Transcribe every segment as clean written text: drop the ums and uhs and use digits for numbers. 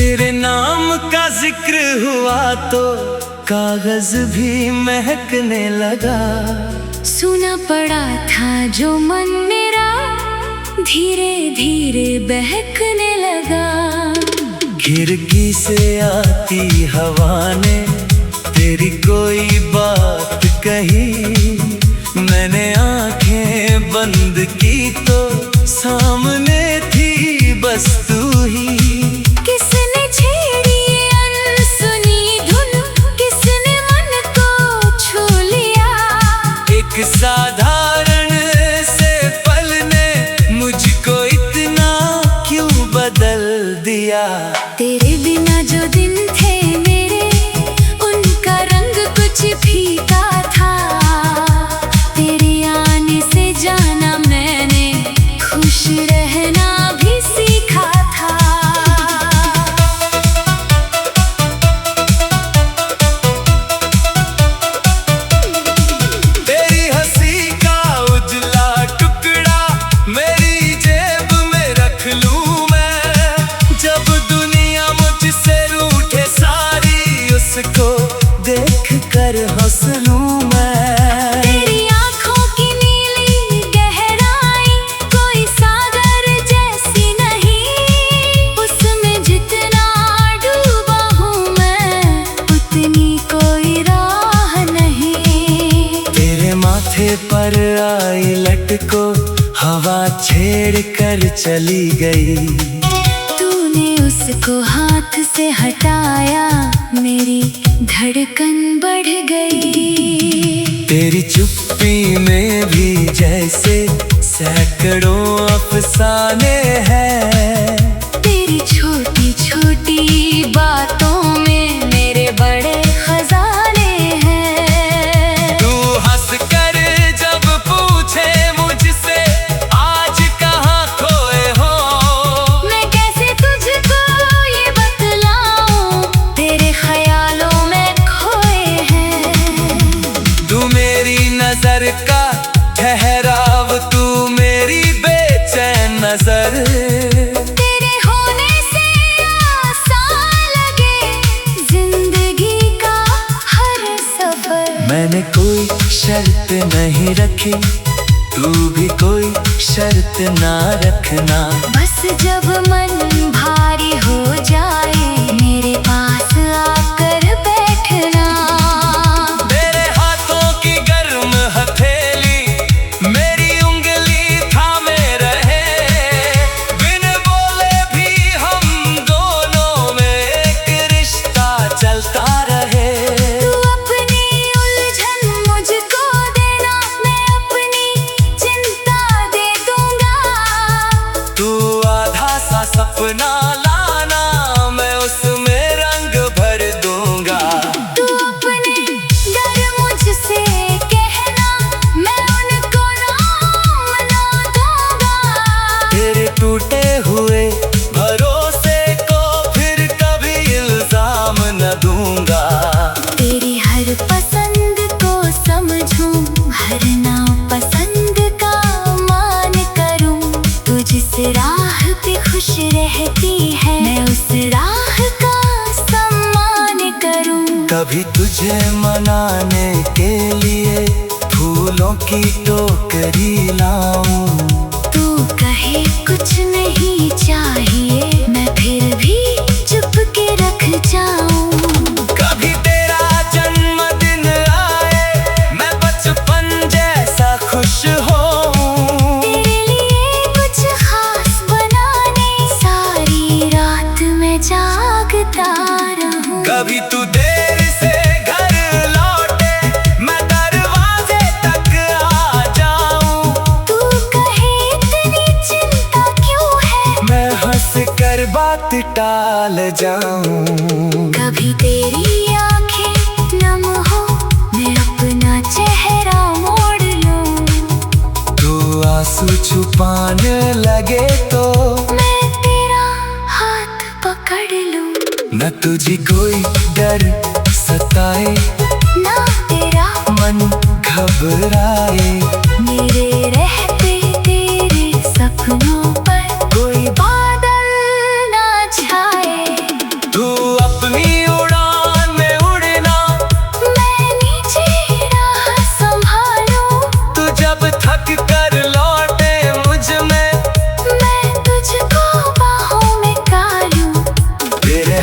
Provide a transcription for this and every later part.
तेरे नाम का जिक्र हुआ तो कागज भी महकने लगा। सुना पड़ा था जो मन मेरा धीरे धीरे बहकने लगा। खिड़की से आती हवा ने तेरी कोई बात कही। मैंने आंखें बंद की तो सामने थी बस तू ही। किसने छेड़ी ये अनसुनी धुन, किसने मन को छू लिया। एक साधारण से पल ने मुझको इतना क्यों बदल दिया। तेरे बिना जो दिन थे मेरे, उनका रंग कुछ फीका था। तेरे आने से जाना मैंने, खुश रहना भी सीखा था। तेरी हंसी का उजला टुकड़ा मेरी जेब में रख लूं मैं। जब दुनिया मुझसे रूठे सारी, उसको देख कर हंस लूं मैं। तेरी आँखों की नीली गहराई कोई सागर जैसी नहीं। उसमें जितना डूबा हूँ मैं, उतनी कोई राह नहीं। तेरे माथे पर आई लटको हवा छेड़ कर चली गई। तूने उसको हाथ से हटाया, मेरी धड़कन बढ़ गई। तेरी चुप्पी में भी जैसे सैकड़ों अफसाने हैं। तेरी छोटी छोटी बातों में मेरे बड़े खजाने हैं। तू हंस कर जब पूछे मुझसे आज कहाँ खोए हो, मैं कैसे तुझको ये बतलाऊं, तेरे ख्यालों में खोए हैं। तू मेरी नजर का ठहराव, तू मेरी बेचैन नजर। तेरे होने से आसान लगे जिंदगी का हर सफर। मैंने कोई शर्त नहीं रखी, तू भी कोई शर्त ना रखना। बस जब मन भारी हो जाए, मेरे पास आकर बैठना। मेरे हाथों की गर्म हथेली मेरी उंगली थामे रहे। बिन बोले भी हम दोनों में एक रिश्ता चलता रहे। तू अपनी उलझन मुझको देना, मैं अपनी चिंता दे दूंगा। तू आधा सा सपना लाना, मैं उसमें रंग भर दूंगा। तू अपने डर मुझसे कहना, मैं उनको ना मना दूंगा। तेरे टूटे हुए भरोसे को फिर कभी इल्जाम न दूंगा। तेरी हर पसंद को समझूं, हर नापसंद का मान करूं। तू जिस राह पे खुश रहती है, मैं उस राह का सम्मान करूं। कभी तुझे मनाने के लिए फूलों की टोकरी लाऊं। तू कहे कुछ नहीं चाहिए, मैं फिर भी चुप के रख जाऊं। कभी तेरा जन्मदिन आए, मैं बचपन जैसा खुश होऊं। तेरे लिए कुछ खास बनाने, सारी रात मैं जागता रहूं। कभी तू देर से घर लौटे, मैं दरवाजे तक आ जाऊं। तू कहे इतनी चिंता क्यों है, मैं हंस कर बात टाल जाऊं। कभी तेरी आंखें नम हो, मैं अपना चेहरा मोड़ लूं। तू आंसू छुपाने लगे तो मैं तेरा हाथ पकड़ लूं। न तुझे कोई डर सताए, ना तेरा मन घबराए। मेरे रहते तेरे सपनों पर कोई बादल ना छाए।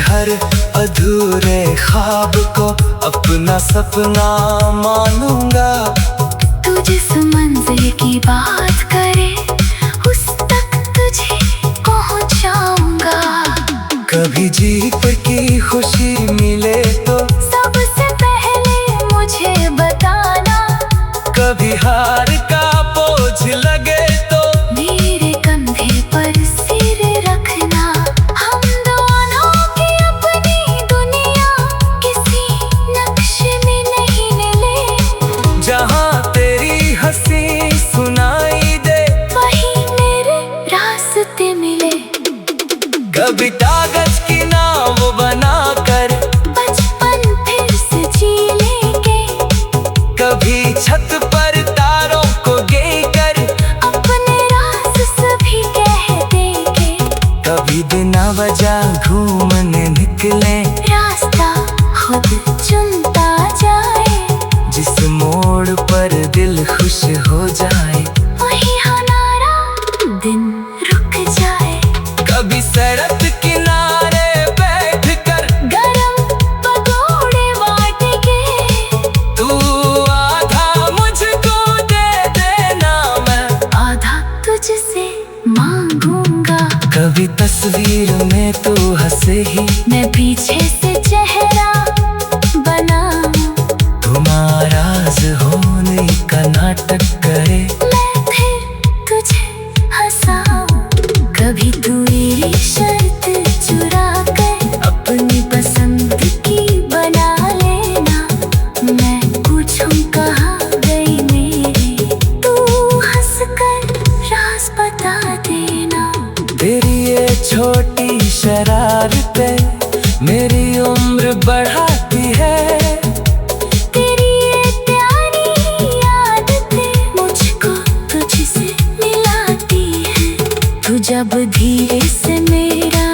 हर अधूरे ख्वाब को अपना सपना मानूंगा। तू जिस मंजिल की बात करे उस तक तुझे पहुंचाऊंगा। कभी जीत की खुशी मिले तो सबसे पहले मुझे बताना। कभी हार का बोझ लगे तो मेरे कंधे पर सिर रखना। हम दोनों की अपनी दुनिया किसी नक्शे में नहीं मिले। जहाँ तेरी हंसी सुनाई दे वहीं मेरे रास्ते मिले। कभी कागज की नाव बनाकर बचपन फिर से जी लेंगे। कभी छत पर तारों को गे अपने राज सभी कह देंगे। कभी बिना वजह घूमने निकले रास्ता खुद चुनता जाए। जिस मोड़ पर दिल खुश हो जाए वही हमारा दिन रुक जाए। कभी सड़क किनारे बैठकर गरम पकौड़े बांटेंगे। तू आधा मुझको दे देना, मैं आधा तुझसे मांगूंगा। कभी तस्वीर में तू हंसे ही मैं पीछे से चेहरा बनाऊं। तू नाराज होने का नाटक करे मैं फिर तुझे हंसाऊं। कभी तू मेरी शर्त चुरा कर अपनी पसंद की बना लेना। मैं पूछूं कहाँ गई मेरी, तू हंसकर राज बता देना। तेरी ये छोटी शरारतें मेरी उम्र बढ़ाती है। तेरी ये प्यारी आदतें मुझको तुझसे मिलाती है। तू जब धीरे से मेरा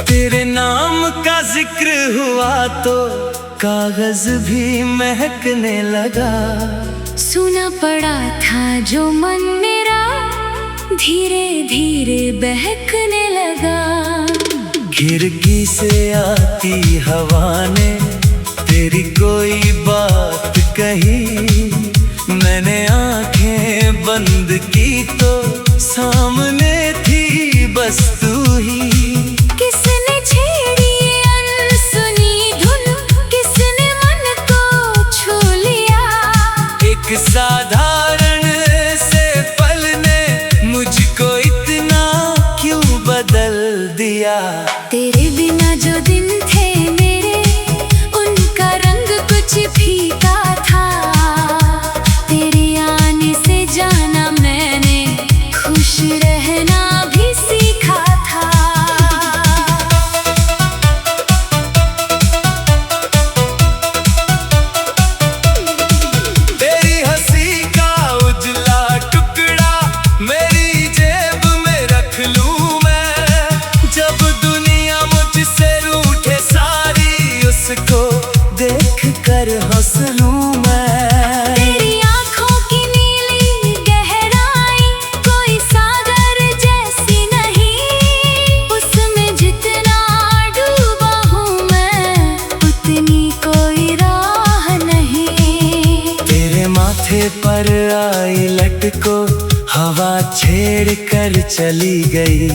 तेरे नाम का जिक्र हुआ तो कागज भी महकने लगा। सुना पड़ा था जो मन मेरा धीरे धीरे बहकने लगा। खिड़की से आती हवा ने तेरी कोई बात कही। मैंने आंखें बंद की तो सामने थी बस तू ही। किसने छेड़ी ये अनसुनी धुन, किसने मन को छू लिया। एक साधारण से पल ने मुझको इतना क्यों बदल दिया। तेरे बिना जो दिन थे मेरे उनका रंग कुछ फीका था। तेरे आने से जाना मैंने खुश रहना भी सीखा था। तेरी हंसी का उजला टुकड़ा मेरी जेब में रख लूं मैं। जब दुनिया मुझसे रूठे सारी उसको देख कर हंस लूं मैं। तेरी आँखों की नीली गहराई कोई सागर जैसी नहीं। उसमें जितना डूबा हूँ मैं उतनी कोई राह नहीं। तेरे माथे पर आई लटको हवा छेड़ कर चली गई।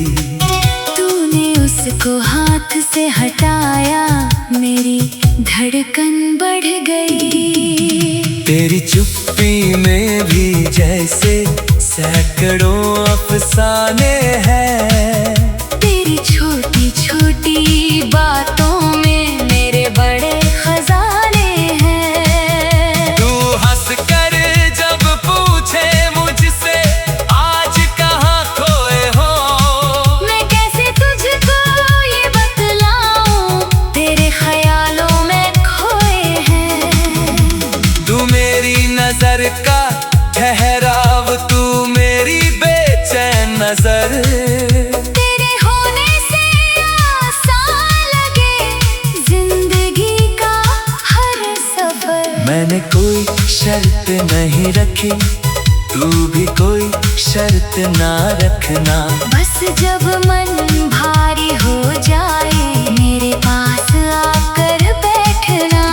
तूने उसको हाथ से हटाया मेरी धड़कन बढ़ गई। तेरी चुप्पी में भी जैसे सैकड़ों अफसाने हैं। तेरी छोटी छोटी बातों में मेरे बड़े खजाने हैं। तू हंस कर जब पूछे मुझसे आज कहाँ खोए हो। मैं कैसे तुझको ये बतलाऊं। तेरे कोई शर्त नहीं रखी, तू भी कोई शर्त ना रखना। बस जब मन भारी हो जाए मेरे पास आकर बैठना।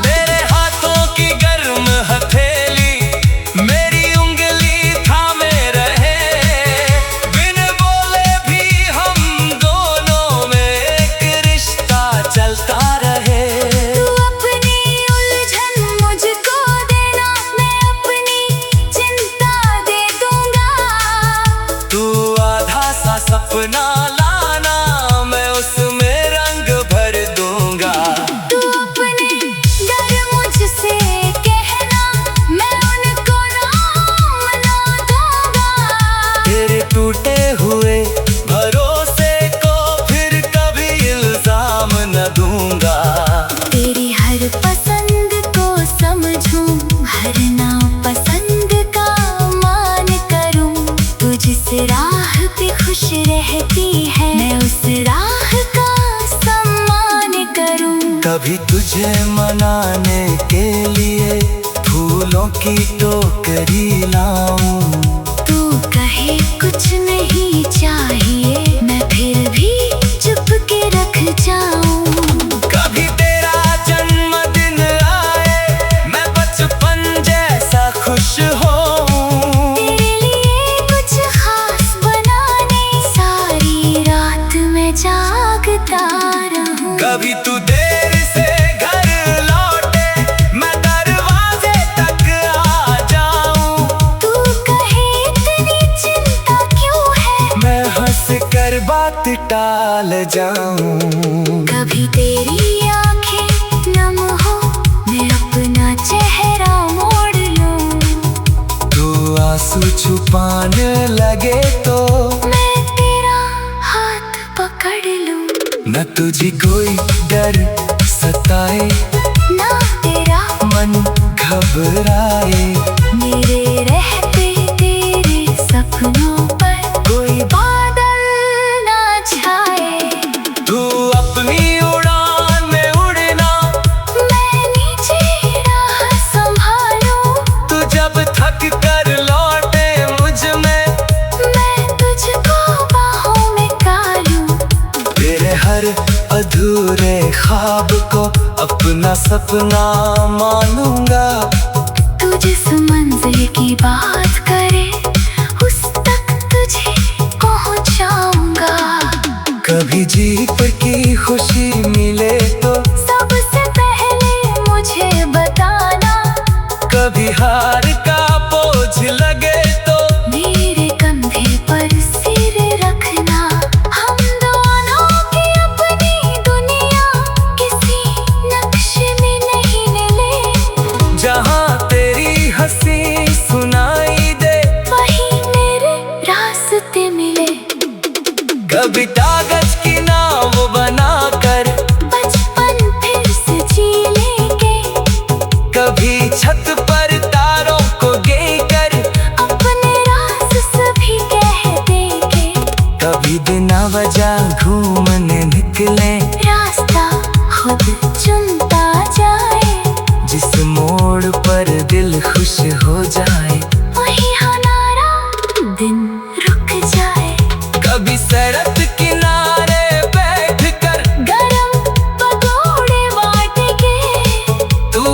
तेरे हाथों की गर्म हथेली मेरी उंगली थामे रहे, बिन बोले भी हम दोनों में एक रिश्ता चलता रहे। तू अपनी उलझन मुझको देना, मैं अपनी चिंता दे दूंगा। तू आधा सा सपना लाना, मैं उसमें रंग भर दूंगा। तू अपने डर मुझसे कहना, मैं उनको ना मना दूंगा। तेरे टूटे हुए भरोसे को फिर कभी इल्जाम न दूंगा। तेरी हर पसंद को समझूं, हर नापसंद का मान करूं। तू जिस राह पे खुश रहती है मैं उस राह का सम्मान करूं। कभी तुझे मनाने के लिए फूलों की टोकरी लाऊं। तू कहे कुछ नहीं चाहिए, मैं फिर भी चुप के रख जाऊं। कभी तेरा जन्मदिन आए मैं बचपन जैसा खुश होऊं। तेरे लिए कुछ खास बनाने सारी रात मैं जागता रहूं। कभी तू देर से घर लौटे मैं दरवाजे तक आ जाऊं। तू कहे इतनी चिंता क्यों है, मैं हंस कर बात टाल जाऊं। कभी तेरी आंखें नम हो मैं अपना चेहरा मोड़ लूं। तू आंसू छुपाने लगे तो मैं तेरा हाथ पकड़ लूं। न तुझे कोई डर सताए, ना तेरा मन घबराए। मेरे रहते तेरे सपनों पर कोई बादल ना छाए। तू अपनी उड़ान में उड़ना, मैं नीचे राह संभालूं। तू जब थक कर लौटे मुझ में मैं तुझको बाहों में कालूं। तेरे हर अधूरे ख्वाब को अपना सपना मानूंगा। तू जिस मंजिल की बात करे उस तक तुझे पहुंचाऊंगा। कभी जीत की खुशी मिले तो सबसे पहले मुझे बताना। कभी हार का बोझ लगे तो मेरे कंधे पर सिर रखना। हम दोनों की अपनी दुनिया किसी नक्शे में नहीं मिले। जहाँ तेरी हंसी सुनाई दे वही मेरे रास्ते मिले। कभी कागज की नाव बनाकर बचपन फिर से जी लेंगे। कभी छत पर तारों को गिनकर अपने राज सभी कह देंगे। कभी बिना वजह घूमने निकले, रास्ता खुद चुनता जाए। जिस मोड़ पर दिल खुश हो जाए वही हमारा दिन रुक जाए। कभी सड़क किनारे बैठकर गरम पकौड़े बांटेंगे। तू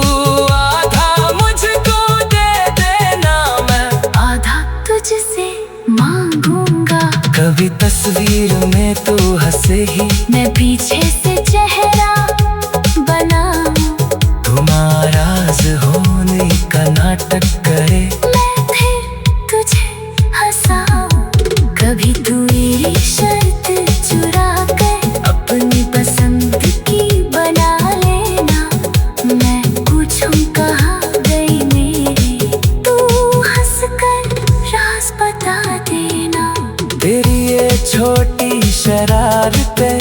आधा मुझको दे देना, मैं आधा तुझसे मांगूंगा। कभी तस्वीर में तू हंसे ही मैं पीछे से चेहरा बनाऊं। तू नाराज होने का नाटक करे, मैं फिर तुझे हंसाऊं। कभी तू मेरी शर्त चुरा कर अपनी पसंद की बना लेना। मैं पूछूं कहाँ गई मेरी, तू हंस कर राज बता देना। तेरी ये छोटी शरारतें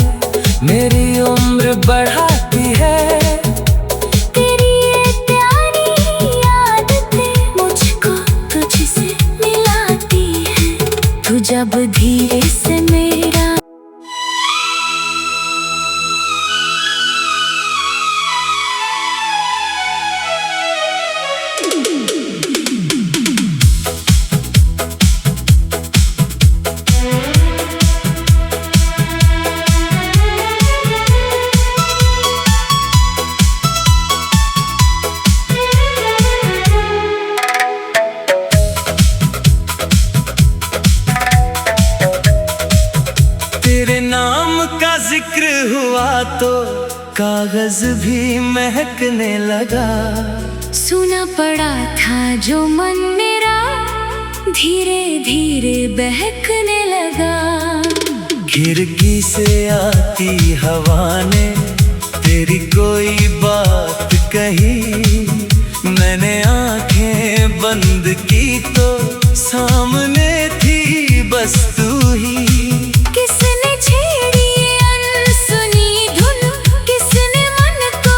मेरी उम्र बढ़ाती है। तेरी ये प्यारी आदतें मुझको तुझसे मिलाती है। तू जब धीरे से मेरा कागज भी महकने लगा। सुना पड़ा था जो मन मेरा धीरे धीरे बहकने लगा। खिड़की से आती हवा ने तेरी कोई बात कही। मैंने आंखें बंद की तो सामने थी बस तू ही। किसने छेड़ी ये अनसुनी धुन, किसने मन को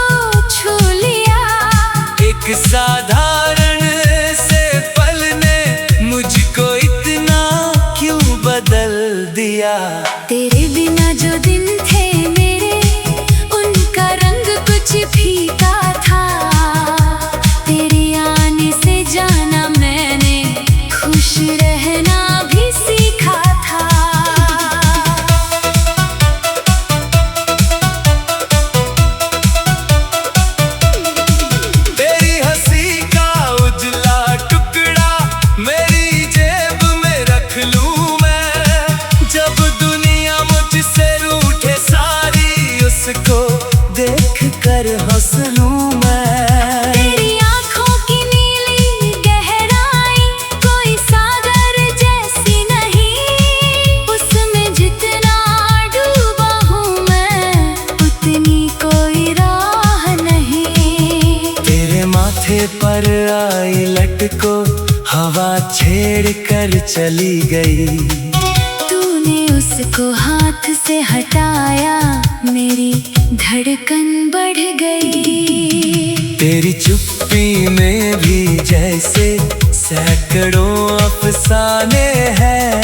छू लिया। एक साधारण से पल ने मुझको इतना क्यों बदल दिया। तेरे बिना जो दिन थे मेरे, उनका रंग कुछ फीका था। तेरे आने से जाना मैंने, खुश रहना भी सीखा था। तेरी हंसी का उजला टुकड़ा मेरी जेब में रख लूं मैं। जब दुनिया मुझसे रूठे सारी, उसको देख कर हंस लूं मैं। तेरी आँखों की नीली गहराई कोई सागर जैसी नहीं। उसमें जितना डूबा हूँ मैं, उतनी कोई राह नहीं। तेरे माथे पर आई लटको हवा छेड़ कर चली गई। तूने उसको हाथ से हटाया, मेरी धड़कन बढ़ गई। तेरी चुप्पी में भी जैसे सैकड़ों अफसाने हैं।